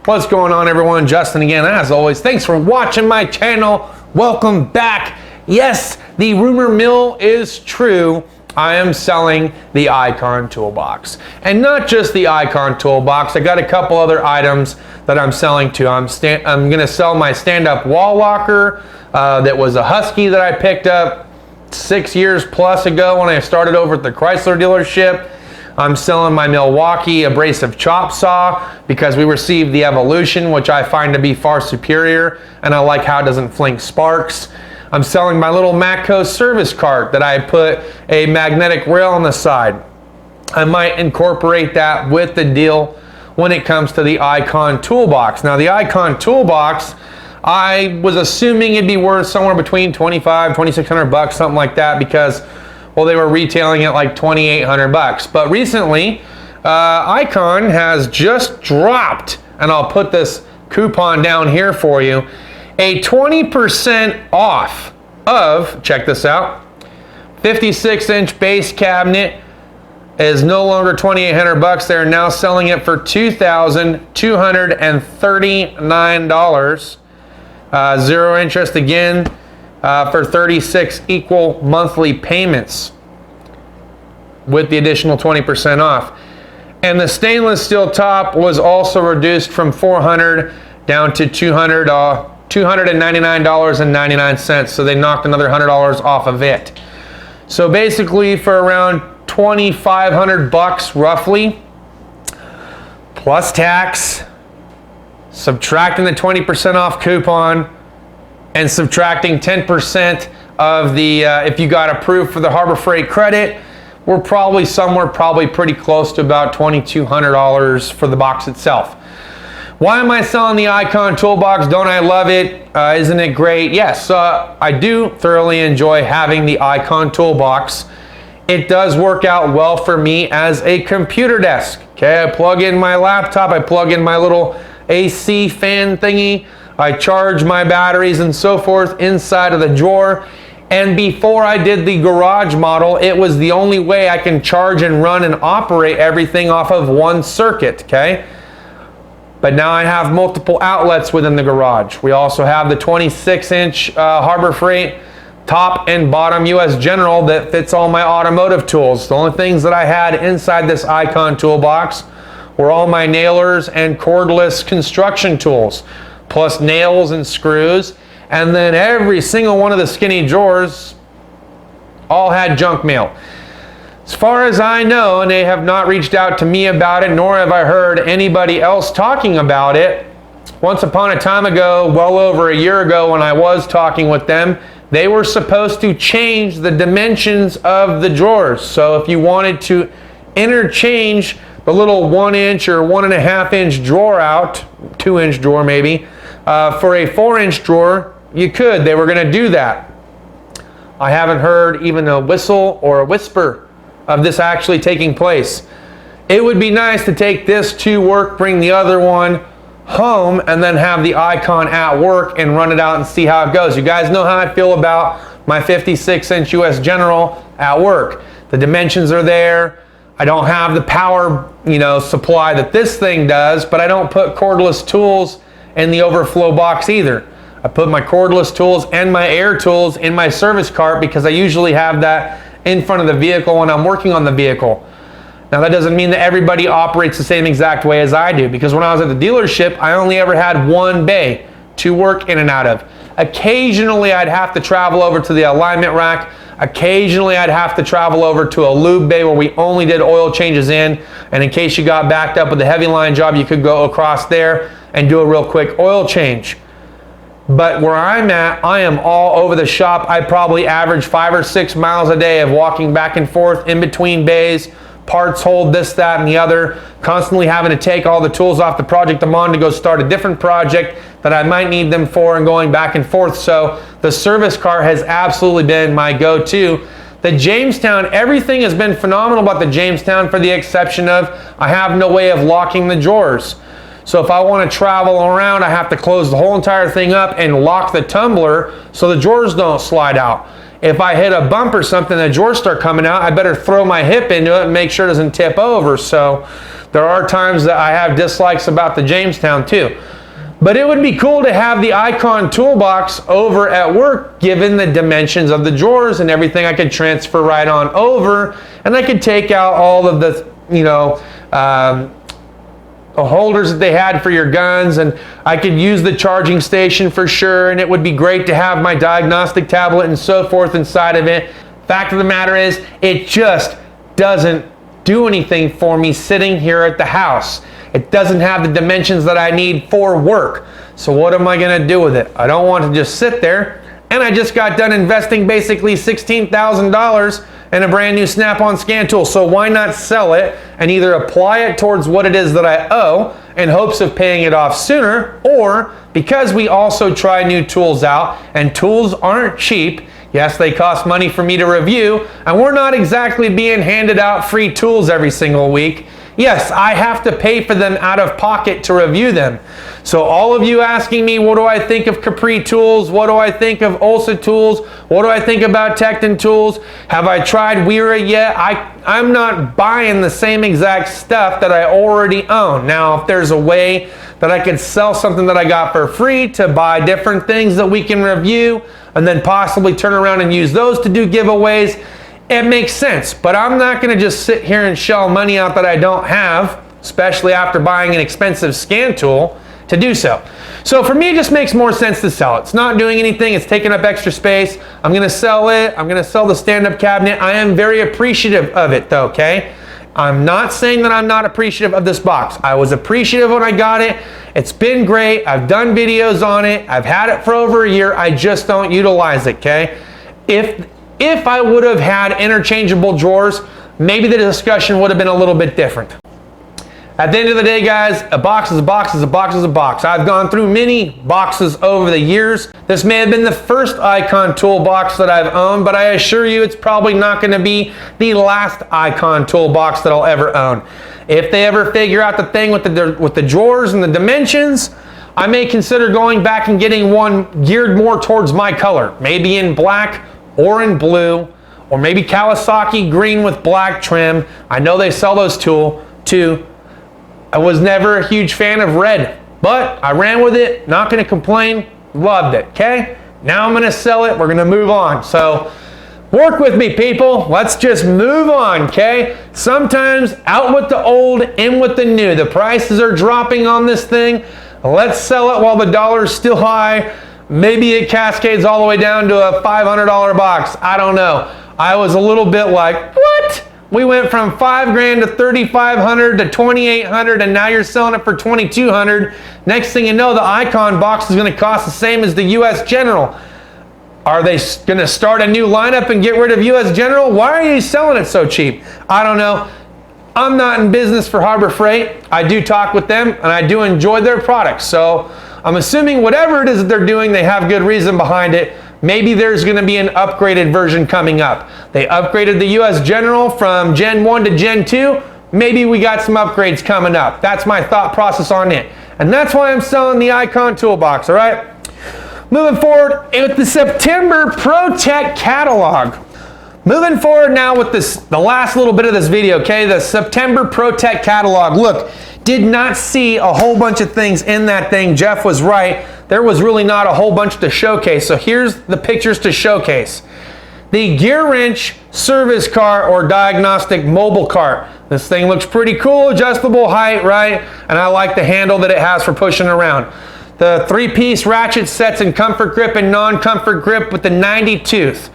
What's going on, everyone? Justin again, as always. Thanks for watching my channel. Welcome back. Yes, the rumor mill is true. I am selling the Icon toolbox. And not just the Icon toolbox. I got a couple other items that I'm selling too. I'm going to sell my stand-up wall locker that was a Husky that I picked up 6 years plus ago when I started over at the Chrysler dealership. I'm selling my Milwaukee abrasive chop saw because we received the Evolution, which I find to be far superior, and I like how it doesn't fling sparks. I'm selling my little Matco service cart that I put a magnetic rail on the side. I might incorporate that with the deal when it comes to the Icon toolbox. Now the Icon toolbox, I was assuming it'd be worth somewhere between $2,500, $2,600, something like that, because well, they were retailing it like $2,800. But recently, Icon has just dropped, and I'll put this coupon down here for you, a 20% off of, check this out, 56-inch base cabinet is no longer $2,800. They're now selling it for $2,239. Zero interest again. For 36 equal monthly payments with the additional 20% off. And the stainless steel top was also reduced from $400 down to $299.99. So they knocked another $100 off of it. So basically for around $2,500 roughly, plus tax, subtracting the 20% off coupon, and subtracting 10% of the, if you got approved for the Harbor Freight credit, we're probably somewhere pretty close to about $2,200 for the box itself. Why am I selling the Icon toolbox? Don't I love it? Isn't it great? Yes, I do thoroughly enjoy having the Icon toolbox. It does work out well for me as a computer desk. Okay, I plug in my laptop, I plug in my little AC fan thingy, I charge my batteries and so forth inside of the drawer. And before I did the garage model, it was the only way I can charge and run and operate everything off of one circuit, okay? But now I have multiple outlets within the garage. We also have the 26-inch Harbor Freight top and bottom US General that fits all my automotive tools. The only things that I had inside this Icon toolbox were all my nailers and cordless construction tools, plus nails and screws, and then every single one of the skinny drawers all had junk mail. As far as I know, and they have not reached out to me about it, nor have I heard anybody else talking about it. Once upon a time ago, well over a year ago when I was talking with them, they were supposed to change the dimensions of the drawers. So if you wanted to interchange the little 1-inch or 1.5-inch drawer out, 2-inch drawer maybe, for a 4-inch drawer, you could. They were going to do that. I haven't heard even a whistle or a whisper of this actually taking place. It would be nice to take this to work, bring the other one home, and then have the Icon at work and run it out and see how it goes. You guys know how I feel about my 56-inch US General at work. The dimensions are there. I don't have the power, supply that this thing does, but I don't put cordless tools in the overflow box either. I put my cordless tools and my air tools in my service cart because I usually have that in front of the vehicle when I'm working on the vehicle. Now that doesn't mean that everybody operates the same exact way as I do, because when I was at the dealership, I only ever had one bay to work in and out of. Occasionally I'd have to travel over to the alignment rack. Occasionally I'd have to travel over to a lube bay where we only did oil changes in, and in case you got backed up with a heavy line job, you could go across there and do a real quick oil change. But where I'm at, I am all over the shop. I probably average 5 or 6 miles a day of walking back and forth in between bays, parts hold, this, that, and the other, constantly having to take all the tools off the project I'm on to go start a different project that I might need them for, and going back and forth. So the service car has absolutely been my go-to. The Jamestown, everything has been phenomenal about the Jamestown, for the exception of I have no way of locking the drawers. So if I want to travel around, I have to close the whole entire thing up and lock the tumbler so the drawers don't slide out. If I hit a bump or something, the drawers start coming out, I better throw my hip into it and make sure it doesn't tip over. So There are times that I have dislikes about the Jamestown too. But it would be cool to have the Icon toolbox over at work, given the dimensions of the drawers and everything. I could transfer right on over, and I could take out all of the, you know, holders that they had for your guns, and I could use the charging station for sure, and it would be great to have my diagnostic tablet and so forth inside of it. Fact of the matter is, it just doesn't do anything for me sitting here at the house. It doesn't have the dimensions that I need for work. So what am I gonna do with it? I don't want to just sit there, and I just got done investing basically $16,000 in a brand new Snap-on scan tool. So why not sell it and either apply it towards what it is that I owe in hopes of paying it off sooner, or because we also try new tools out, and tools aren't cheap. Yes, they cost money for me to review, and we're not exactly being handed out free tools every single week. Yes, I have to pay for them out of pocket to review them. So all of you asking me, what do I think of Capri tools? What do I think of Ulsa tools? What do I think about Tecton tools? Have I tried Wera yet? I'm not buying the same exact stuff that I already own. Now, if there's a way that I could sell something that I got for free to buy different things that we can review, and then possibly turn around and use those to do giveaways, it makes sense. But I'm not going to just sit here and shell money out that I don't have, especially after buying an expensive scan tool, to do so. So for me, it just makes more sense to sell it. It's not doing anything. It's taking up extra space. I'm going to sell it. I'm going to sell the stand-up cabinet. I am very appreciative of it though, okay? I'm not saying that I'm not appreciative of this box. I was appreciative when I got it. It's been great. I've done videos on it. I've had it for over a year. I just don't utilize it, okay? If I would have had interchangeable drawers, maybe the discussion would have been a little bit different. At the end of the day, guys, a box is a box is a box is a box. I've gone through many boxes over the years. This may have been the first Icon toolbox that I've owned, but I assure you it's probably not going to be the last Icon toolbox that I'll ever own. If they ever figure out the thing with the drawers and the dimensions, I may consider going back and getting one geared more towards my color, maybe in black or in blue, or maybe Kawasaki green with black trim. I know they sell those too. I was never a huge fan of red, but I ran with it, not gonna complain, loved it, okay? Now I'm gonna sell it, we're gonna move on. So work with me, people. Let's just move on, okay? Sometimes out with the old, in with the new. The prices are dropping on this thing. Let's sell it while the dollar's still high. Maybe it cascades all the way down to a $500 box. I don't know. I was a little bit like, what? We went from $5,000 to $3,500 to $2,800, and now you're selling it for $2,200. Next thing you know, the Icon box is going to cost the same as the US General. Are they going to start a new lineup and get rid of US General? Why are you selling it so cheap? I don't know. I'm not in business for Harbor Freight. I do talk with them, and I do enjoy their products. So I'm assuming whatever it is that they're doing, they have good reason behind it. Maybe there's going to be an upgraded version coming up. They upgraded the US General from Gen 1 to Gen 2. Maybe we got some upgrades coming up. That's my thought process on it. And that's why I'm selling the Icon toolbox, all right? Moving forward with the September ProTech catalog. Moving forward now with the last little bit of this video, okay? The September ProTech catalog. Look, did not see a whole bunch of things in that thing. Jeff was right. There was really not a whole bunch to showcase. So here's the pictures to showcase. The gear wrench service cart or diagnostic mobile cart. This thing looks pretty cool, adjustable height, right? And I like the handle that it has for pushing around. The 3-piece ratchet sets in comfort grip and non-comfort grip with the 90 tooth.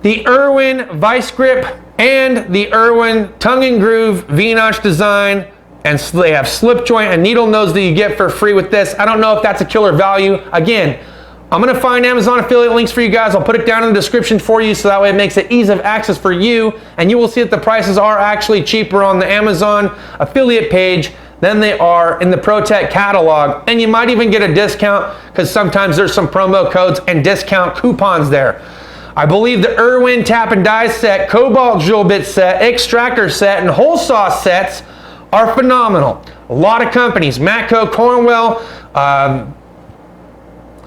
The IRWIN VISE-GRIP and the IRWIN tongue and groove V-notch design, and they have slip joint and needle nose that you get for free with this. I don't know if that's a killer value. Again, I'm gonna find Amazon affiliate links for you guys. I'll put it down in the description for you so that way it makes it ease of access for you, and you will see that the prices are actually cheaper on the Amazon affiliate page than they are in the ProTech catalog. And you might even get a discount because sometimes there's some promo codes and discount coupons there. I believe the IRWIN tap and die set, Cobalt drill bit set, Extractor set, and hole saw sets are phenomenal. A lot of companies, Matco, Cornwell,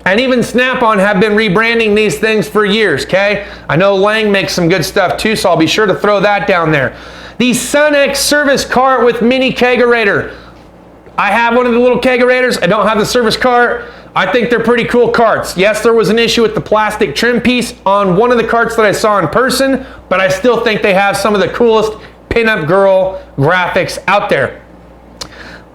and even Snap-on have been rebranding these things for years, okay? I know Lang makes some good stuff too, so I'll be sure to throw that down there. The Sunex service cart with mini kegerator. I have one of the little kegerators. I don't have the service cart. I think they're pretty cool carts. Yes, there was an issue with the plastic trim piece on one of the carts that I saw in person, but I still think they have some of the coolest pinup girl graphics out there.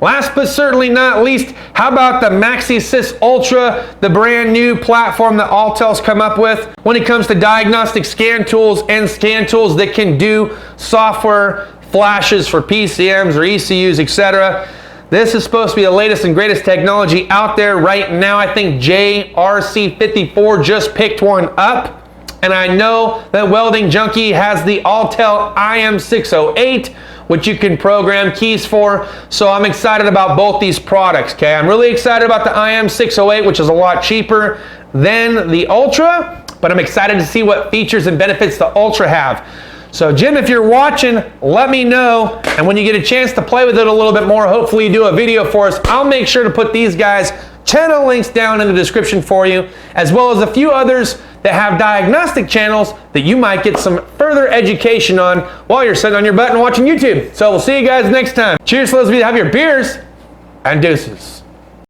Last but certainly not least, how about the MaxiSys Ultra, the brand new platform that Alltel's come up with when it comes to diagnostic scan tools and scan tools that can do software flashes for PCMs or ECUs, etc. This is supposed to be the latest and greatest technology out there right now. I think JRC54 just picked one up. And I know that Welding Junkie has the Alltel IM608, which you can program keys for. So I'm excited about both these products, okay? I'm really excited about the IM608, which is a lot cheaper than the Ultra, but I'm excited to see what features and benefits the Ultra have. So Jim, if you're watching, let me know. And when you get a chance to play with it a little bit more, hopefully you do a video for us. I'll make sure to put these guys' channel links down in the description for you, as well as a few others that have diagnostic channels that you might get some further education on while you're sitting on your butt and watching YouTube. So we'll see you guys next time. Cheers to those of you that have your beers, and deuces.